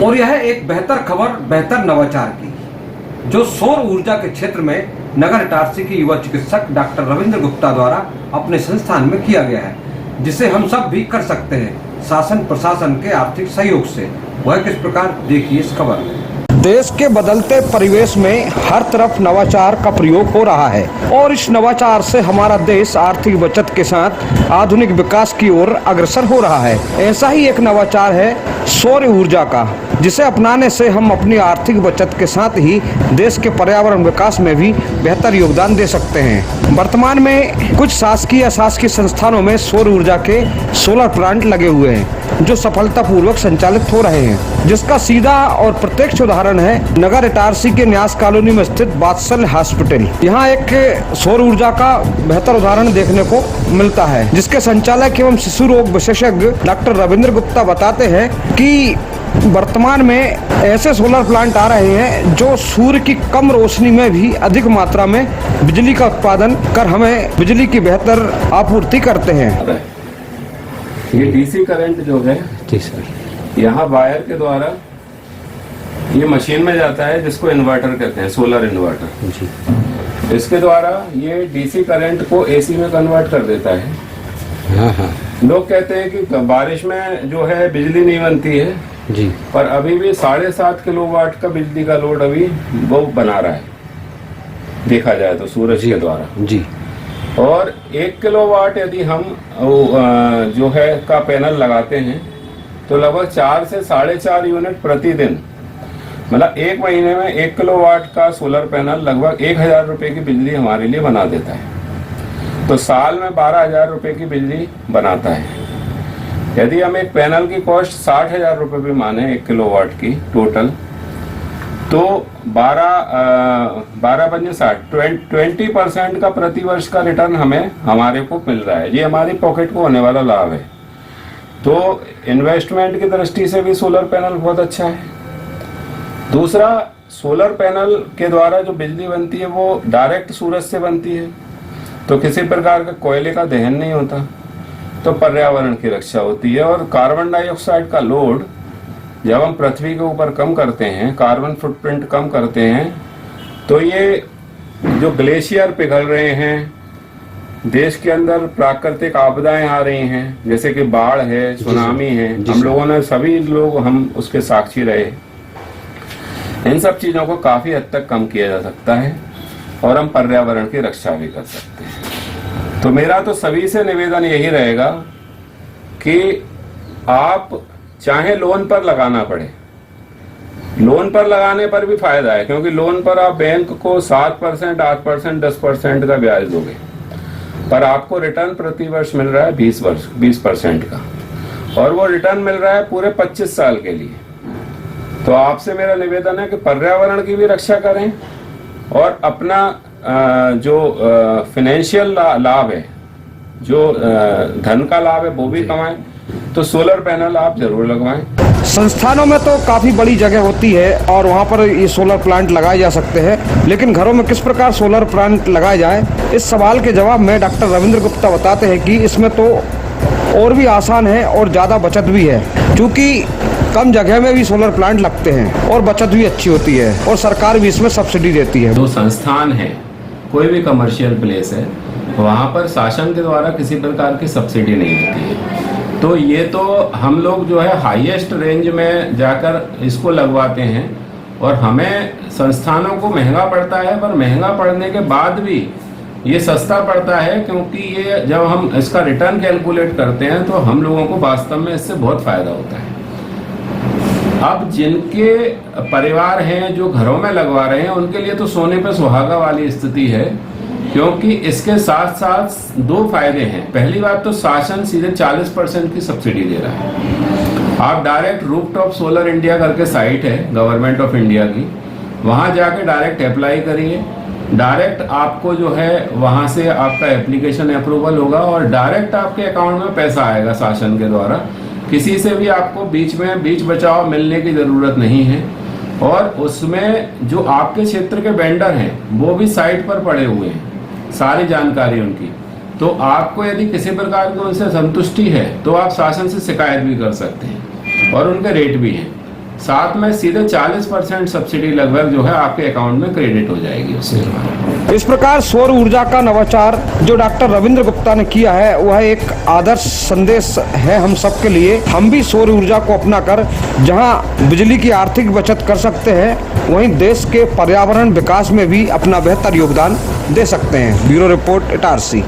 और यह एक बेहतर खबर बेहतर नवाचार की, जो सौर ऊर्जा के क्षेत्र में नगर इटारसी के युवा चिकित्सक डॉक्टर रविंद्र गुप्ता द्वारा अपने संस्थान में किया गया है, जिसे हम सब भी कर सकते हैं शासन प्रशासन के आर्थिक सहयोग से। वह किस प्रकार, देखिए इस खबर में। देश के बदलते परिवेश में हर तरफ नवाचार का प्रयोग हो रहा है और इस नवाचार से हमारा देश आर्थिक बचत के साथ आधुनिक विकास की ओर अग्रसर हो रहा है। ऐसा ही एक नवाचार है सौर ऊर्जा का, जिसे अपनाने से हम अपनी आर्थिक बचत के साथ ही देश के पर्यावरण विकास में भी बेहतर योगदान दे सकते हैं। वर्तमान में कुछ शासकीय अशासकीय संस्थानों में सौर ऊर्जा के सोलर प्लांट लगे हुए हैं, जो सफलतापूर्वक संचालित हो रहे हैं, जिसका सीधा और प्रत्यक्ष उदाहरण है नगर इटारसी के न्यास कॉलोनी में स्थित बात्सल हॉस्पिटल। यहाँ एक सौर ऊर्जा का बेहतर उदाहरण देखने को मिलता है, जिसके संचालक एवं शिशु रोग विशेषज्ञ डॉक्टर रविंद्र गुप्ता बताते हैं कि वर्तमान में ऐसे सोलर प्लांट आ रहे हैं जो सूर्य की कम रोशनी में भी अधिक मात्रा में बिजली का उत्पादन कर हमें बिजली की बेहतर आपूर्ति करते हैं। ये डीसी करंट जो है जी सर, यहाँ वायर के द्वारा ये मशीन में जाता है, जिसको इन्वर्टर कहते हैं, सोलर इन्वर्टर जी। इसके द्वारा ये डीसी करंट को एसी में कन्वर्ट कर देता है। हाँ हाँ लोग कहते हैं कि बारिश में जो है बिजली नहीं बनती है जी, पर अभी भी 7.5 किलोवाट का बिजली का लोड अभी वो बना रहा है, देखा जाए तो सूरज के द्वारा जी। और 1 किलोवाट यदि हम जो है का पैनल लगाते हैं तो लगभग 4 से 4.5 यूनिट प्रतिदिन, मतलब एक महीने में 1 किलोवाट का सोलर पैनल लगभग 1000 रुपए की बिजली हमारे लिए बना देता है। तो साल में 12,000 रुपए की बिजली बनाता है। यदि हम एक पैनल की कॉस्ट 60,000 रुपए भी माने 1 किलोवाट की टोटल, तो 20% का प्रतिवर्ष का रिटर्न हमें हमारे को मिल रहा है। ये हमारी पॉकेट को होने वाला लाभ है। तो इन्वेस्टमेंट की दृष्टि से भी सोलर पैनल बहुत अच्छा है। दूसरा, सोलर पैनल के द्वारा जो बिजली बनती है वो डायरेक्ट सूरज से बनती है, तो किसी प्रकार का कोयले का दहन नहीं होता, तो पर्यावरण की रक्षा होती है। और कार्बन डाइऑक्साइड का लोड जब हम पृथ्वी के ऊपर कम करते हैं, कार्बन फुटप्रिंट कम करते हैं, तो ये जो ग्लेशियर पिघल रहे हैं, देश के अंदर प्राकृतिक आपदाएं आ रही हैं, जैसे कि बाढ़ है, सुनामी है, हम लोगों ने सभी लोग हम उसके साक्षी रहे। इन सब चीजों को काफी हद तक कम किया जा सकता है और हम पर्यावरण की रक्षा भी कर सकते हैं। तो मेरा तो सभी से निवेदन यही रहेगा कि आप चाहे लोन पर लगाना पड़े, लोन पर लगाने पर भी फायदा है, क्योंकि लोन पर आप बैंक को 7%, 8%, 10% का ब्याज दोगे, पर आपको रिटर्न प्रति वर्ष मिल रहा है 20% का, और वो रिटर्न मिल रहा है पूरे 25 साल के लिए। तो आपसे मेरा निवेदन है कि पर्यावरण की भी रक्षा करें और अपना जो फाइनेंशियल लाभ है, जो धन का लाभ है, वो भी कमाएं। तो सोलर पैनल आप जरूर लगवाएं। संस्थानों में तो काफी बड़ी जगह होती है और वहाँ पर ये सोलर प्लांट लगाए जा सकते हैं, लेकिन घरों में किस प्रकार सोलर प्लांट लगाए जाए, इस सवाल के जवाब में डॉक्टर रविंद्र गुप्ता बताते हैं कि इसमें तो और भी आसान है और ज़्यादा बचत भी है, क्योंकि कम जगह में भी सोलर प्लांट लगते हैं और बचत भी अच्छी होती है और सरकार भी इसमें सब्सिडी देती है। जो संस्थान है, कोई भी कमर्शियल प्लेस है, वहाँ पर शासन के द्वारा किसी प्रकार की सब्सिडी नहीं होती है। तो ये तो हम लोग जो है हाईएस्ट रेंज में जाकर इसको लगवाते हैं और हमें संस्थानों को महंगा पड़ता है, पर महंगा पड़ने के बाद भी ये सस्ता पड़ता है, क्योंकि ये जब हम इसका रिटर्न कैलकुलेट करते हैं तो हम लोगों को वास्तव में इससे बहुत फायदा होता है। अब जिनके परिवार हैं जो घरों में लगवा रहे हैं, उनके लिए तो सोने पे सुहागा वाली स्थिति है, क्योंकि इसके साथ साथ 2 फायदे हैं। पहली बात तो शासन सीधे 40% की सब्सिडी दे रहा है। आप डायरेक्ट रूफटॉप सोलर इंडिया करके साइट है गवर्नमेंट ऑफ इंडिया की, वहां जाके डायरेक्ट अप्लाई करिए, डायरेक्ट आपको जो है वहां से आपका एप्लीकेशन अप्रूवल होगा और डायरेक्ट आपके अकाउंट में पैसा आएगा शासन के द्वारा। किसी से भी आपको बीच बचाव मिलने की जरूरत नहीं है। और उसमें जो आपके क्षेत्र के वेंडर हैं वो भी साइट पर पड़े हुए हैं, सारी जानकारी उनकी। तो आपको यदि किसी प्रकार की उनसे संतुष्टि है तो आप शासन से शिकायत भी कर सकते हैं और उनके रेट भी हैं। साथ में सीधे 40% सब्सिडी लगभग जो है आपके अकाउंट में क्रेडिट हो जाएगी उससे। इस प्रकार सौर ऊर्जा का नवाचार जो डॉक्टर रविंद्र गुप्ता ने किया है वह एक आदर्श संदेश है हम सब के लिए। हम भी सौर ऊर्जा को अपनाकर जहां बिजली की आर्थिक बचत कर सकते हैं वहीं देश के पर्यावरण विकास में भी अपना बेहतर योगदान दे सकते हैं। Bureau report Itarsi.